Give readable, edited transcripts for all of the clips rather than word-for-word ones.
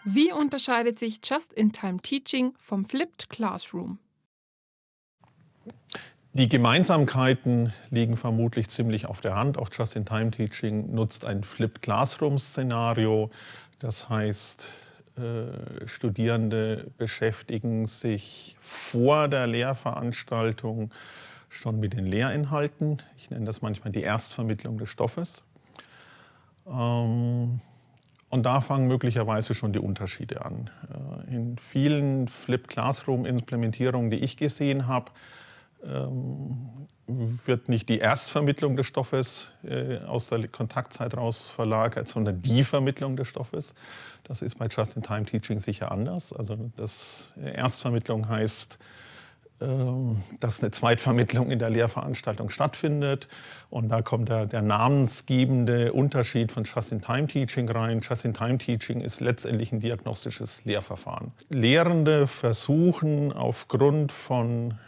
Wie unterscheidet sich Just-in-Time-Teaching vom Flipped Classroom? Die Gemeinsamkeiten liegen vermutlich ziemlich auf der Hand. Auch Just-in-Time-Teaching nutzt ein Flipped Classroom-Szenario. Das heißt, Studierende beschäftigen sich vor der Lehrveranstaltung schon mit den Lehrinhalten. Ich nenne das manchmal die Erstvermittlung des Stoffes. Und da fangen möglicherweise schon die Unterschiede an. In vielen Flipped Classroom-Implementierungen, die ich gesehen habe, wird nicht die Erstvermittlung des Stoffes aus der Kontaktzeit raus verlagert, sondern die Vermittlung des Stoffes. Das ist bei Just-in-Time-Teaching sicher anders. Also das Erstvermittlung heißt, dass eine Zweitvermittlung in der Lehrveranstaltung stattfindet. Und da kommt der namensgebende Unterschied von Just-in-Time-Teaching rein. Just-in-Time-Teaching ist letztendlich ein diagnostisches Lehrverfahren. Lehrende versuchen aufgrund von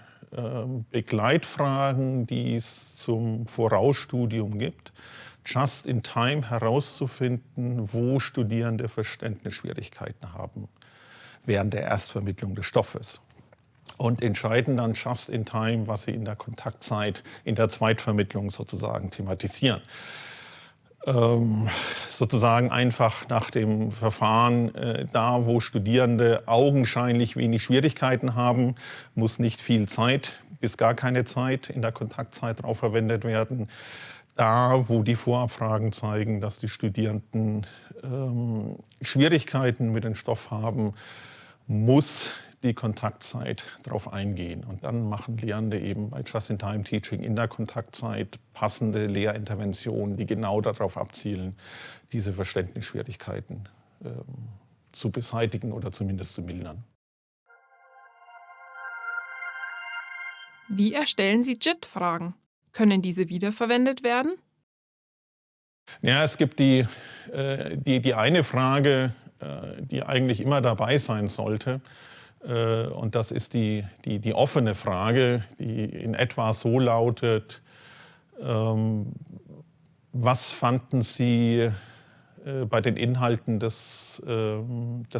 Begleitfragen, die es zum Vorausstudium gibt, just in time herauszufinden, wo Studierende Verständnisschwierigkeiten haben während der Erstvermittlung des Stoffes. Und entscheiden dann just in time, was sie in der Kontaktzeit, in der Zweitvermittlung sozusagen thematisieren. Sozusagen einfach nach dem Verfahren, da wo Studierende augenscheinlich wenig Schwierigkeiten haben, muss nicht viel Zeit bis gar keine Zeit in der Kontaktzeit darauf verwendet werden. Da wo die Vorabfragen zeigen, dass die Studierenden Schwierigkeiten mit dem Stoff haben, muss die Kontaktzeit darauf eingehen. Und dann machen Lehrende eben bei Just-in-Time-Teaching in der Kontaktzeit passende Lehrinterventionen, die genau darauf abzielen, diese Verständnisschwierigkeiten zu beseitigen oder zumindest zu mildern. Wie erstellen Sie JIT-Fragen? Können diese wiederverwendet werden? Ja, es gibt die eine Frage, die eigentlich immer dabei sein sollte. Und das ist die offene Frage, die in etwa so lautet: Was fanden Sie bei den Inhalten des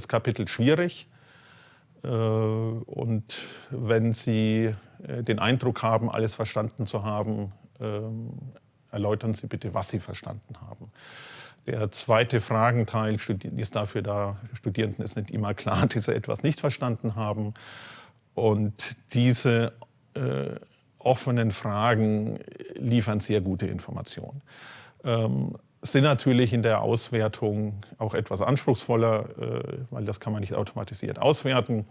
Kapitels schwierig? Und wenn Sie den Eindruck haben, alles verstanden zu haben, erläutern Sie bitte, was Sie verstanden haben. Der zweite Fragenteil ist dafür da, Studierenden ist nicht immer klar, dass sie etwas nicht verstanden haben. Und diese offenen Fragen liefern sehr gute Informationen. Sind natürlich in der Auswertung auch etwas anspruchsvoller, weil das kann man nicht automatisiert auswerten.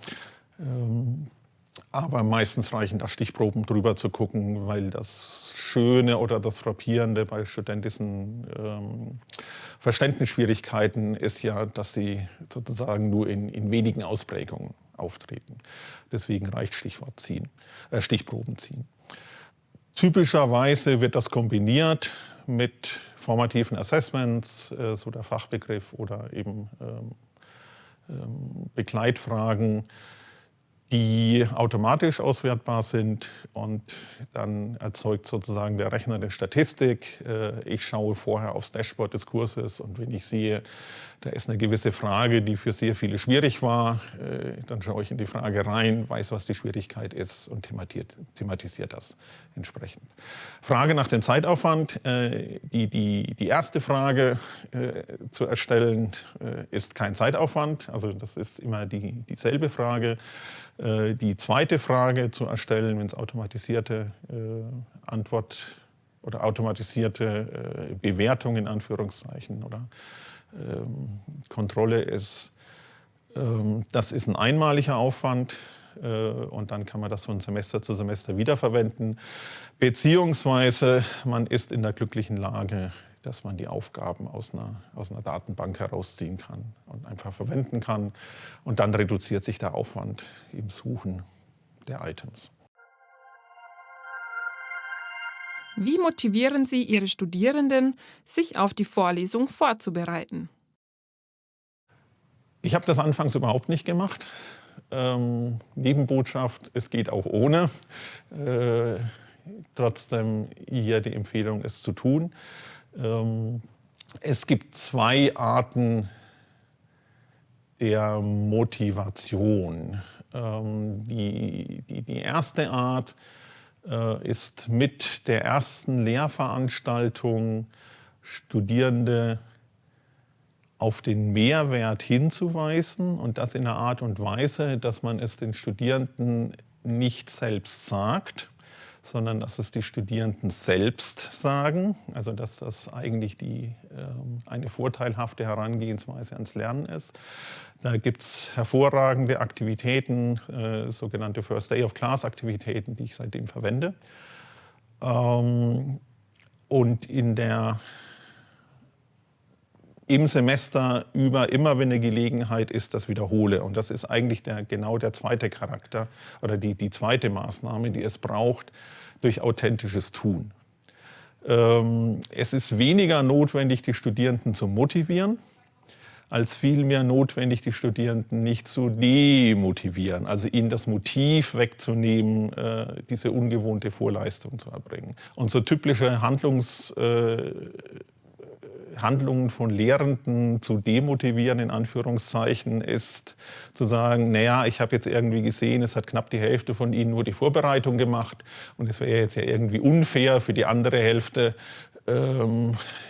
Aber meistens reichen da Stichproben drüber zu gucken, weil das Schöne oder das Frappierende bei studentischen Verständnisschwierigkeiten ist ja, dass sie sozusagen nur in wenigen Ausprägungen auftreten. Deswegen reicht Stichproben ziehen. Typischerweise wird das kombiniert mit formativen Assessments, so der Fachbegriff, oder eben Begleitfragen, die automatisch auswertbar sind, und dann erzeugt sozusagen der Rechner eine Statistik. Ich schaue vorher aufs Dashboard des Kurses, und wenn ich sehe, da ist eine gewisse Frage, die für sehr viele schwierig war, dann schaue ich in die Frage rein, weiß, was die Schwierigkeit ist, und thematisiert das entsprechend. Frage nach dem Zeitaufwand. Die erste Frage zu erstellen ist kein Zeitaufwand, also das ist immer dieselbe Frage. Die zweite Frage zu erstellen, wenn es automatisierte Antwort oder automatisierte Bewertung in Anführungszeichen oder Kontrolle ist, das ist ein einmaliger Aufwand, und dann kann man das von Semester zu Semester wiederverwenden. Beziehungsweise man ist in der glücklichen Lage, dass man die Aufgaben aus einer Datenbank herausziehen kann und einfach verwenden kann. Und dann reduziert sich der Aufwand im Suchen der Items. Wie motivieren Sie Ihre Studierenden, sich auf die Vorlesung vorzubereiten? Ich habe das anfangs überhaupt nicht gemacht. Nebenbotschaft, es geht auch ohne. Trotzdem hier die Empfehlung, es zu tun. Es gibt zwei Arten, der Motivation. Die erste Art ist mit der ersten Lehrveranstaltung Studierende auf den Mehrwert hinzuweisen und das in einer Art und Weise, dass man es den Studierenden nicht selbst sagt, sondern dass es die Studierenden selbst sagen, also dass das eigentlich eine vorteilhafte Herangehensweise ans Lernen ist. Da gibt es hervorragende Aktivitäten, sogenannte First Day of Class Aktivitäten, die ich seitdem verwende. Und im Semester über immer, wenn eine Gelegenheit ist, das wiederhole. Und das ist eigentlich genau der zweite Charakter oder die zweite Maßnahme, die es braucht durch authentisches Tun. Es ist weniger notwendig, die Studierenden zu motivieren, als vielmehr notwendig, die Studierenden nicht zu demotivieren, also ihnen das Motiv wegzunehmen, diese ungewohnte Vorleistung zu erbringen. Und so typische Handlungen von Lehrenden zu demotivieren, in Anführungszeichen, ist zu sagen, naja, ich habe jetzt irgendwie gesehen, es hat knapp die Hälfte von Ihnen nur die Vorbereitung gemacht und es wäre jetzt ja irgendwie unfair für die andere Hälfte,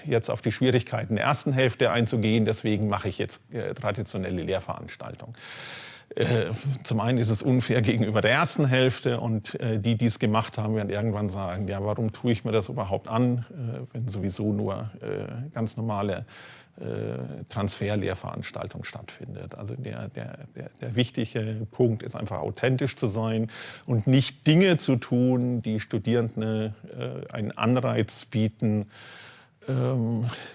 jetzt auf die Schwierigkeiten der ersten Hälfte einzugehen, deswegen mache ich jetzt traditionelle Lehrveranstaltungen. Zum einen ist es unfair gegenüber der ersten Hälfte und die es gemacht haben, werden irgendwann sagen, ja, warum tue ich mir das überhaupt an, wenn sowieso nur ganz normale Transferlehrveranstaltung stattfindet. Also der wichtige Punkt ist einfach authentisch zu sein und nicht Dinge zu tun, die Studierenden einen Anreiz bieten,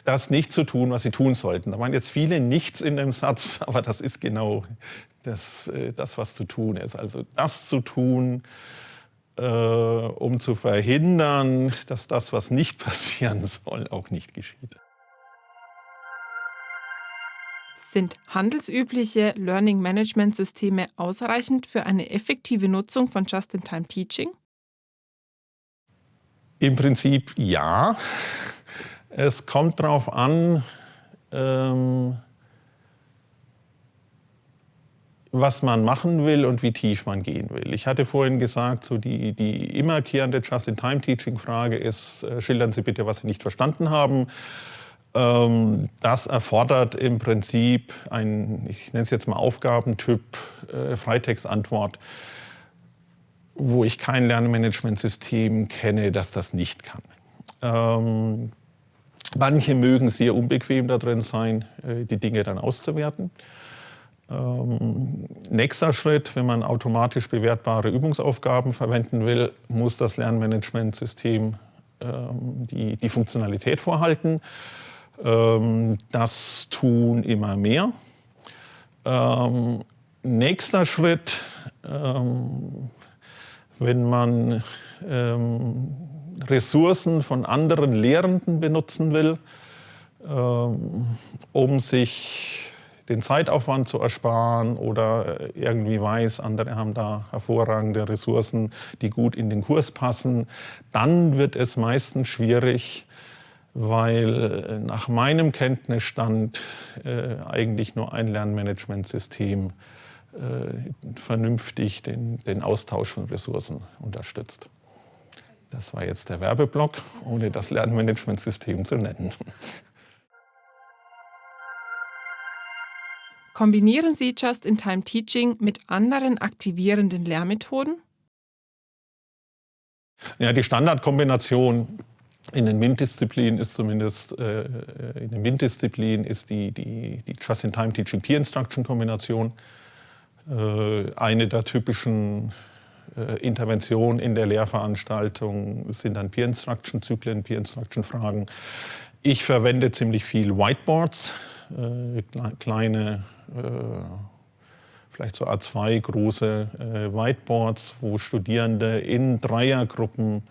das nicht zu tun, was sie tun sollten. Da waren jetzt viele Nichts in dem Satz, aber das ist genau das, was zu tun ist. Also das zu tun, um zu verhindern, dass das, was nicht passieren soll, auch nicht geschieht. Sind handelsübliche Learning-Management-Systeme ausreichend für eine effektive Nutzung von Just-in-Time-Teaching? Im Prinzip ja. Es kommt darauf an, was man machen will und wie tief man gehen will. Ich hatte vorhin gesagt, so die immerkehrende Just-in-Time-Teaching-Frage ist, schildern Sie bitte, was Sie nicht verstanden haben. Das erfordert im Prinzip ich nenne es jetzt mal Aufgabentyp, Freitextantwort, wo ich kein Lernmanagementsystem kenne, das das nicht kann. Manche mögen sehr unbequem da drin sein, die Dinge dann auszuwerten. Nächster Schritt, wenn man automatisch bewertbare Übungsaufgaben verwenden will, muss das Lernmanagementsystem die Funktionalität vorhalten. Das tun immer mehr. Nächster Schritt, wenn man Ressourcen von anderen Lehrenden benutzen will, um sich den Zeitaufwand zu ersparen oder irgendwie weiß, andere haben da hervorragende Ressourcen, die gut in den Kurs passen, dann wird es meistens schwierig, weil nach meinem Kenntnisstand eigentlich nur ein Lernmanagementsystem vernünftig den Austausch von Ressourcen unterstützt. Das war jetzt der Werbeblock, ohne das Lernmanagementsystem zu nennen. Kombinieren Sie Just-in-Time-Teaching mit anderen aktivierenden Lehrmethoden? Ja, die Standardkombination in den MINT-Disziplinen ist zumindest die Just-in-Time-Teaching Peer Instruction-Kombination. Eine der typischen Interventionen in der Lehrveranstaltung sind dann Peer Instruction-Zyklen, Peer Instruction-Fragen. Ich verwende ziemlich viel Whiteboards, kleine, vielleicht so A2 große Whiteboards, wo Studierende in Dreiergruppen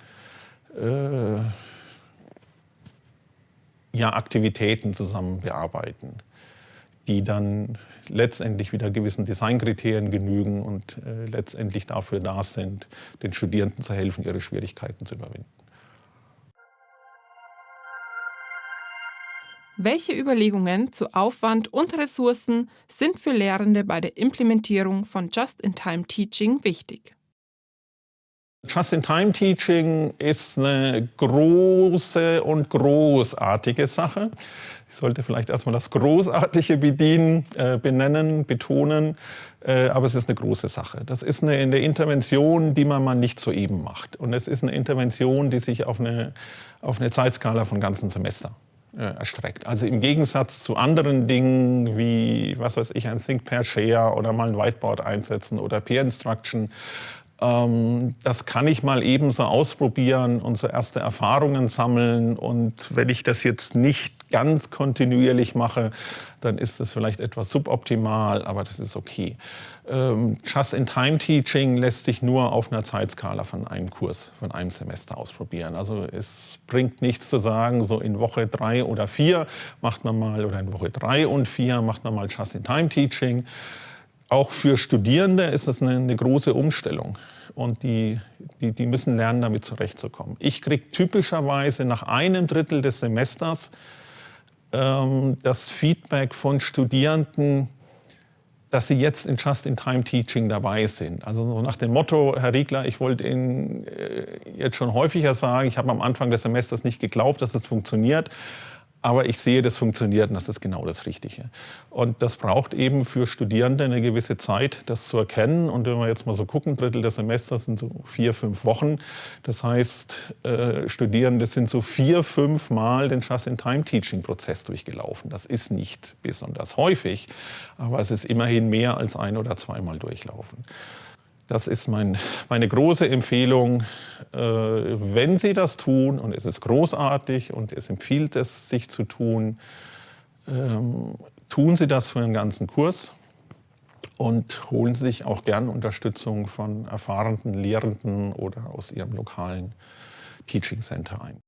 Aktivitäten zusammen bearbeiten, die dann letztendlich wieder gewissen Designkriterien genügen und letztendlich dafür da sind, den Studierenden zu helfen, ihre Schwierigkeiten zu überwinden. Welche Überlegungen zu Aufwand und Ressourcen sind für Lehrende bei der Implementierung von Just-in-Time-Teaching wichtig? Just-in-Time-Teaching ist eine große und großartige Sache. Ich sollte vielleicht erstmal das Großartige benennen, betonen, aber es ist eine große Sache. Das ist eine Intervention, die man mal nicht so eben macht. Und es ist eine Intervention, die sich auf eine Zeitskala von ganzen Semester erstreckt. Also im Gegensatz zu anderen Dingen wie, was weiß ich, ein Think Pair Share oder mal ein Whiteboard einsetzen oder Peer Instruction. Das kann ich mal eben so ausprobieren und so erste Erfahrungen sammeln. Und wenn ich das jetzt nicht ganz kontinuierlich mache, dann ist das vielleicht etwas suboptimal, aber das ist okay. Just-in-Time-Teaching lässt sich nur auf einer Zeitskala von einem Kurs, von einem Semester ausprobieren. Also es bringt nichts zu sagen, so in Woche 3 oder 4 macht man mal, oder in Woche 3 und 4 macht man mal Just-in-Time-Teaching. Auch für Studierende ist es eine große Umstellung und die müssen lernen, damit zurechtzukommen. Ich kriege typischerweise nach einem Drittel des Semesters das Feedback von Studierenden, dass sie jetzt in Just-in-Time-Teaching dabei sind. Also so nach dem Motto, Herr Riegler, ich wollte Ihnen jetzt schon häufiger sagen, ich habe am Anfang des Semesters nicht geglaubt, dass es funktioniert. Aber ich sehe, das funktioniert und das ist genau das Richtige. Und das braucht eben für Studierende eine gewisse Zeit, das zu erkennen. Und wenn wir jetzt mal so gucken, Drittel des Semesters sind so 4, 5 Wochen. Das heißt, Studierende sind so 4, 5 Mal den Just-in-Time-Teaching-Prozess durchgelaufen. Das ist nicht besonders häufig, aber es ist immerhin mehr als 1 oder 2 Mal durchlaufen. Das ist meine große Empfehlung, wenn Sie das tun, und es ist großartig und es empfiehlt es, sich zu tun, tun Sie das für den ganzen Kurs und holen Sie sich auch gern Unterstützung von erfahrenen Lehrenden oder aus Ihrem lokalen Teaching Center ein.